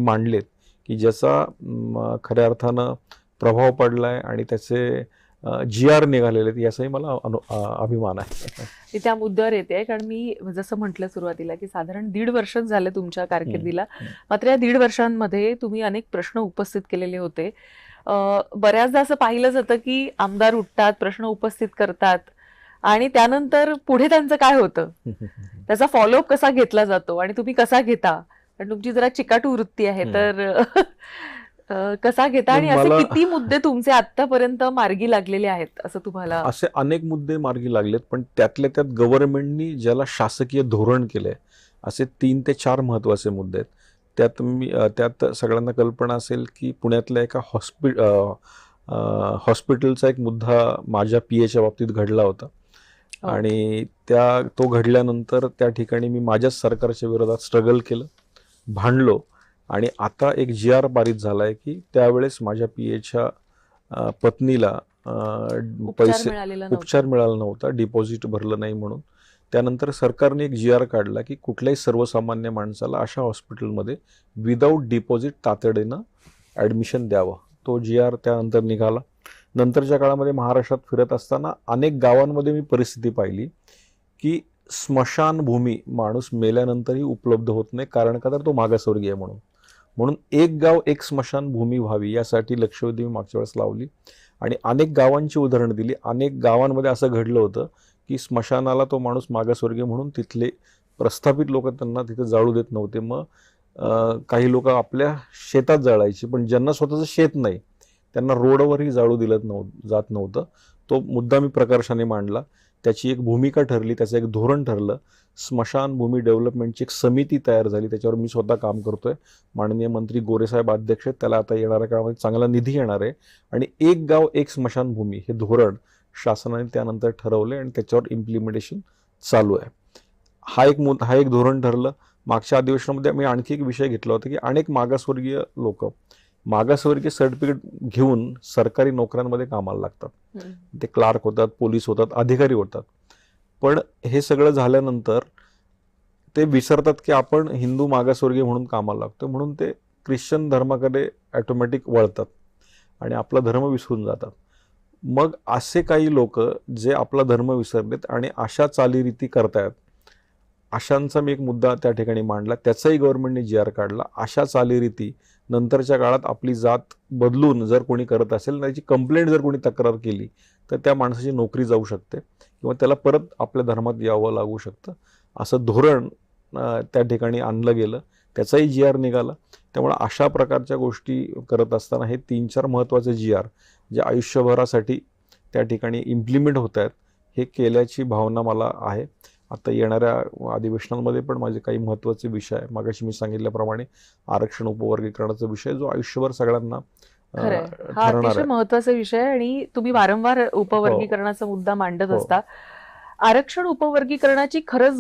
मांडलेत की ज्याचा खऱ्या अर्थानं प्रभाव पडलाय आणि त्याचे GR निघालेले आहेत, याचाही मला अभिमान आहे. मी त्या मुद्द्यावर येते, कारण मी जसं म्हटलं सुरुवातीला की साधारण 1.5 वर्ष झाले तुमच्या कारकिर्दीला. मात्र या 1.5 वर्षांमध्ये तुम्ही अनेक प्रश्न उपस्थित केलेले होते. बऱ्याचदा असं पाहिलं जातं की आमदार उठतात, प्रश्न उपस्थित करतात आणि त्यानंतर पुढे त्यांचं काय होतं, त्याचा फॉलोअप कसा घेतला जातो आणि तुम्ही कसा घेता, कारण तुमची जरा चिकाटू वृत्ती आहे, तर कसा घेता आणि असे किती मुद्दे तुमचे आतापर्यंत मार्गी लागलेले आहेत असं तुम्हाला? असे अनेक मुद्दे मार्गी लागलेत, पण त्यातल्या त्यात गव्हर्नमेंटनी ज्याला शासकीय धोरण केलंय असे 3 ते 4 महत्त्वाचे मुद्दे आहेत. त्यात सगळ्यांना कल्पना असेल की पुण्यातल्या एका हॉस्पिटलचा एक मुद्दा माझ्या PAच्या बाबतीत घडला होता. आणि तो घडल्यानंतर त्या ठिकाणी मी माझ्याच सरकारच्या विरोधात स्ट्रगल केलं, भांडलो आणि आता एक GR पारित झालाय की त्यावेळेस माझ्या PAच्या पत्नीला उपचार मिळाला नव्हता, डिपॉझिट भरलं नाही म्हणून. त्यानंतर सरकारने एक GR काढला की कुठल्याही सर्वसामान्य माणसाला अशा हॉस्पिटलमध्ये विदाऊट डिपॉझिट तातडीनं ॲडमिशन द्यावं. तो GR त्यानंतर निघाला. नंतरच्या काळामध्ये महाराष्ट्रात फिरत असताना अनेक गावांमध्ये मी परिस्थिती पाहिली की स्मशानभूमी माणूस मेल्यानंतरही उपलब्ध होत नाही, कारण का तर तो मागासवर्गीय आहे म्हणून एक गाव एक स्मशानभूमी व्हावी यासाठी लक्षवेधी मी मागच्या वेळेस लावली आणि अनेक गावांची उदाहरणं दिली. अनेक गावांमध्ये असं घडलं होतं की स्मशानाला तो माणूस मागासवर्गीय म्हणून तिथले प्रस्थापित लोक त्यांना तिथे जाळू देत नव्हते. मग काही लोक आपल्या शेतात जाळायची, पण ज्यांना स्वतःचं शेत नाही त्यांना रोडवरही जाळू दिलं जात नव्हतं. तो मुद्दा मी प्रकर्षाने मांडला, त्याची एक भूमिका ठरली, त्याचं एक धोरण ठरलं. स्मशानभूमी डेव्हलपमेंटची एक समिती तयार झाली, त्याच्यावर मी स्वतः काम करतोय. माननीय मंत्री गोरेसाहेब अध्यक्ष आहेत, त्याला आता येणाऱ्या काळामध्ये चांगला निधी येणार आहे आणि एक गाव एक स्मशानभूमी हे धोरण शासनाने त्यानंतर ठरवले आणि त्याच्यावर इम्प्लिमेंटेशन चालू आहे. हा एक धोरण ठरलं. मागच्या अधिवेशनामध्ये मी आणखी एक विषय घेतला होता की अनेक मागासवर्गीय लोक मागासवर्गीय सर्टिफिकेट घेऊन सरकारी नोकऱ्यांमध्ये कामाला लागतात. ते क्लार्क होतात, पोलीस होतात, अधिकारी होतात. पण हे सगळं झाल्यानंतर ते विसरतात की आपण हिंदू मागासवर्गीय म्हणून कामाला लागतो, म्हणून ते ख्रिश्चन धर्माकडे ऑटोमॅटिक वळतात आणि आपला धर्म विसरून जातात. मग असे काही लोक जे आपला धर्म विसरलेत आणि अशा चालीरीती करतायत, अशांचा मी एक मुद्दा त्या ठिकाणी मांडला. त्याचाही गव्हर्नमेंटने GR काढला. अशा चालीरीती नंतरच्या काळात आपली जात बदलून जर कोणी करत असेल, त्याची कंप्लेंट जर कोणी तक्रार केली तर त्या माणसाची नोकरी जाऊ शकते किंवा त्याला परत आपल्या धर्मात यावं लागू शकतं. असं धोरण त्या ठिकाणी आणलं गेलं, त्याचाही GR निघाला. त्यामुळे अशा प्रकारच्या गोष्टी करत असताना हे 3-4 महत्त्वाचे GR जे आयुष्यभरासाठी त्या ठिकाणी इम्प्लिमेंट होत आहेत, हे केल्याची भावना मला आहे. आता येणाऱ्या अधिवेशनांमध्ये पण माझे काही महत्त्वाचे विषय आहे. मागाशी मी सांगितल्याप्रमाणे आरक्षण उपवर्गीकरणाचा विषय जो आयुष्यभर सगळ्यांना हा अतिशय महत्त्वाचा विषय आणि तुम्ही वारंवार उपवर्गीकरणाचा मुद्दा मांडत असता. आरक्षण उपवर्गीकरणाची खरंच